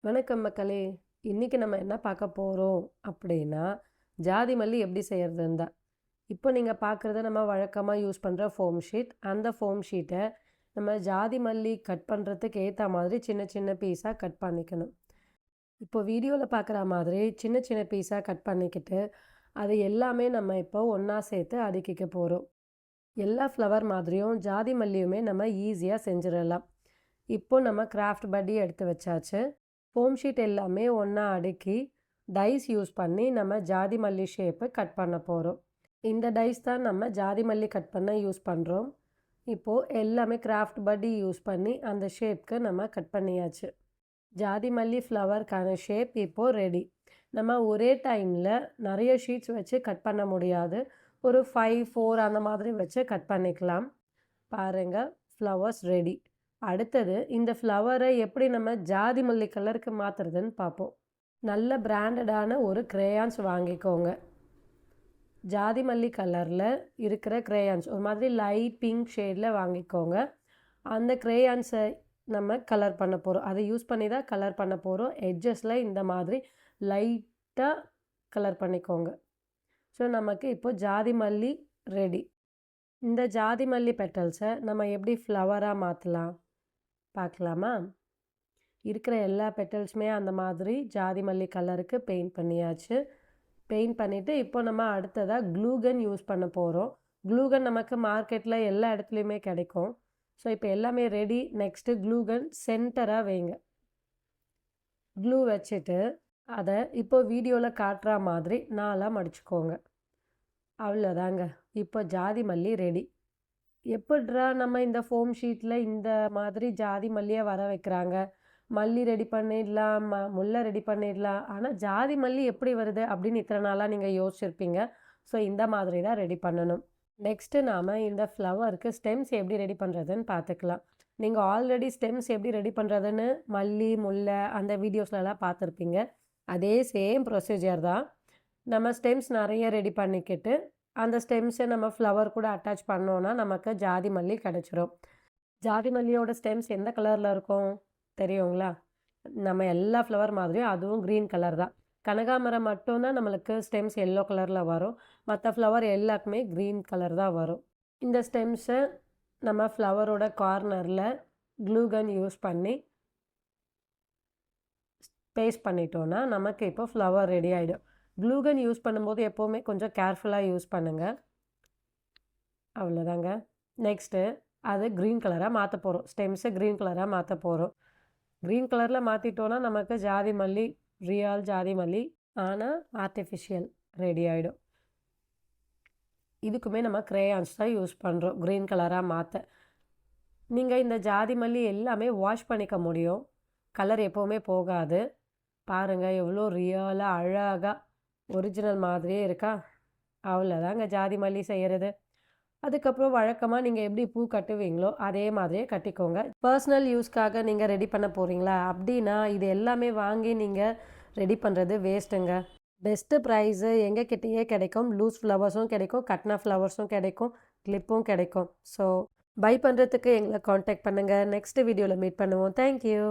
வணக்கம் மக்களே! இன்னைக்கு நம்ம என்ன பார்க்க போறோம் அப்படின்னா, ஜாதி மல்லி எப்படி செய்யறதுன்னு தான். இப்போ நீங்க பார்க்குறது நம்ம வழக்கமா யூஸ் பண்ற ஃபோம் ஷீட். அந்த ஃபோம் ஷீட்ட நம்ம ஜாதி மல்லி கட் பண்றதுக்கு ஏத்த மாதிரி சின்ன சின்ன பீஸா கட் பண்ணிக்கணும். இப்போ வீடியோல பார்க்குற மாதிரி சின்ன சின்ன பீஸா கட் பண்ணிக்கிட்டு, அது எல்லாமே நம்ம இப்போ ஒண்ணா சேர்த்து அடுக்கிக்க போறோம். எல்லா ஃப்ளவர் மாதிரியும் ஜாதி மல்லியுமே நம்ம ஈஸியா செஞ்சிடலாம். இப்போ நம்ம கிராஃப்ட் பட்டி எடுத்து வச்சாச்சு. ஃபோம் ஷீட் எல்லாமே ஒன்றா அடுக்கி டைஸ் யூஸ் பண்ணி நம்ம ஜாதி மல்லி ஷேப்பை கட் பண்ண போகிறோம். இந்த டைஸ் தான் நம்ம ஜாதி மல்லி கட் பண்ண யூஸ் பண்ணுறோம். இப்போது எல்லாமே கிராஃப்ட் பட்டி யூஸ் பண்ணி அந்த ஷேப்க்கு நம்ம கட் பண்ணியாச்சு. ஜாதி மல்லி ஃப்ளவருக்கான ஷேப் இப்போது ரெடி. நம்ம ஒரே டைமில் நிறைய ஷீட்ஸ் வச்சு கட் பண்ண முடியாது. ஒரு 5, 4 அந்த மாதிரி வச்சு கட் பண்ணிக்கலாம். பாருங்கள், ஃப்ளவர்ஸ் ரெடி. அடுத்தது இந்த ஃப்ளவரை எப்படி நம்ம ஜாதி மல்லி கலருக்கு மாற்றுறதுன்னு பார்ப்போம். நல்ல பிராண்டடான ஒரு கிரேயான்ஸ் வாங்கிக்கோங்க. ஜாதி மல்லி கலரில் இருக்கிற கிரேயான்ஸ் ஒரு மாதிரி லைட் பிங்க் ஷேடில் வாங்கிக்கோங்க. அந்த கிரேயான்ஸை நம்ம கலர் பண்ண போகிறோம். அதை யூஸ் பண்ணி தான் கலர் பண்ண போகிறோம். எட்ஜஸில் இந்த மாதிரி லைட்டாக கலர் பண்ணிக்கோங்க. ஸோ நமக்கு இப்போ ஜாதி மல்லி ரெடி. இந்த ஜாதி மல்லி பெட்டல்ஸை நம்ம எப்படி ஃப்ளவராக மாற்றலாம் பார்க்கலாமா? இருக்கிற எல்லா பெட்டல்ஸுமே அந்த மாதிரி ஜாதி மல்லி கலருக்கு பெயிண்ட் பண்ணியாச்சு. பெயிண்ட் பண்ணிவிட்டு இப்போ நம்ம அடுத்ததாக க்ளூகன் யூஸ் பண்ண போகிறோம். க்ளூகன் நமக்கு மார்க்கெட்டில் எல்லா இடத்துலையுமே கிடைக்கும். ஸோ இப்போ எல்லாமே ரெடி. நெக்ஸ்ட்டு க்ளூகன் சென்டராக வைங்க. க்ளூ வச்சுட்டு அதை இப்போ வீடியோவில் காட்டுற மாதிரி 4ஆக மடிச்சுக்கோங்க. அவ்வளோதாங்க. இப்போ ஜாதி மல்லி ரெடி. எப்படிரா நம்ம இந்த ஃபோம் ஷீட்டில் இந்த மாதிரி ஜாதி மல்லியை வர வைக்கிறாங்க, மல்லி ரெடி பண்ணிடலாம், முல்லை ரெடி பண்ணிடலாம், ஆனால் ஜாதி மல்லி எப்படி வருது அப்படின்னு இத்தனை நாளாக நீங்கள் யோசிச்சிருப்பீங்க. ஸோ இந்த மாதிரி தான் ரெடி பண்ணணும். நெக்ஸ்ட்டு நாம் இந்த ஃப்ளவருக்கு ஸ்டெம்ஸ் எப்படி ரெடி பண்ணுறதுன்னு பார்த்துக்கலாம். நீங்கள் ஆல்ரெடி ஸ்டெம்ஸ் எப்படி ரெடி பண்ணுறதுன்னு மல்லி, முல்லை அந்த வீடியோஸ்லலாம் பார்த்துருப்பீங்க. அதே சேம் ப்ரொசீஜர் தான். நம்ம ஸ்டெம்ஸ் நிறைய ரெடி பண்ணிக்கிட்டு அந்த ஸ்டெம்ஸை நம்ம ஃப்ளவர் கூட அட்டாச் பண்ணோன்னா நமக்கு ஜாதி மல்லி கிடச்சிரும். ஜாதி மல்லியோட ஸ்டெம்ஸ் எந்த கலரில் இருக்கும் தெரியுங்களா? நம்ம எல்லா ஃப்ளவர் மாதிரியும் அதுவும் க்ரீன் கலர் தான். கனகாமரம் மட்டும்தான் நம்மளுக்கு ஸ்டெம்ஸ் எல்லோ கலரில் வரும். மற்ற ஃப்ளவர் எல்லாருக்குமே க்ரீன் கலர் தான் வரும். இந்த ஸ்டெம்ஸை நம்ம ஃப்ளவரோட கார்னரில் க்ளூகன் யூஸ் பண்ணி பேஸ்ட் பண்ணிட்டோன்னா நமக்கு இப்போ ஃப்ளவர் ரெடி ஆகிடும். க்ளூகன் யூஸ் பண்ணும்போது எப்போவுமே கொஞ்சம் கேர்ஃபுல்லாக யூஸ் பண்ணுங்கள். அவ்வளோதாங்க. நெக்ஸ்ட்டு அது க்ரீன் கலராக மாற்ற போகிறோம். ஸ்டெம்ஸை க்ரீன் கலராக மாற்ற போகிறோம். க்ரீன் கலரில் மாற்றிட்டோன்னா நமக்கு ஜாதி மல்லி ரியல் ஜாதி மல்லி ஆனால் ஆர்டிஃபிஷியல் ரெடி ஆகிடும். இதுக்குமே நம்ம கிரேயான்ஸ் தான் யூஸ் பண்ணுறோம் க்ரீன் கலராக மாற்ற. நீங்கள் இந்த ஜாதி மல்லி எல்லாமே வாஷ் பண்ணிக்க முடியும். கலர் எப்போவுமே போகாது. பாருங்கள் எவ்வளோ ரியலாக அழகாக ஒரிஜினல் மாதிரியே இருக்கா? அவ்வளோதாங்க ஜாதி மல்லி செய்கிறது. அதுக்கப்புறம் வழக்கமாக நீங்கள் எப்படி பூ கட்டுவீங்களோ அதே மாதிரியே கட்டிக்கோங்க. பர்சனல் யூஸ்க்காக நீங்கள் ரெடி பண்ண போகிறீங்களா அப்படின்னா இது எல்லாமே வாங்கி நீங்கள் ரெடி பண்ணுறது வேஸ்ட்டுங்க. பெஸ்ட்டு ப்ரைஸு எங்ககிட்டயே கிடைக்கும். லூஸ் ஃப்ளவர்ஸும் கிடைக்கும், கட்னா ஃப்ளவர்ஸும் கிடைக்கும், கிளிப்பும் கிடைக்கும். ஸோ பை பண்ணுறதுக்கு எங்களை காண்டாக்ட் பண்ணுங்கள். நெக்ஸ்ட் வீடியோவில் மீட் பண்ணுவோம். தேங்க்யூ.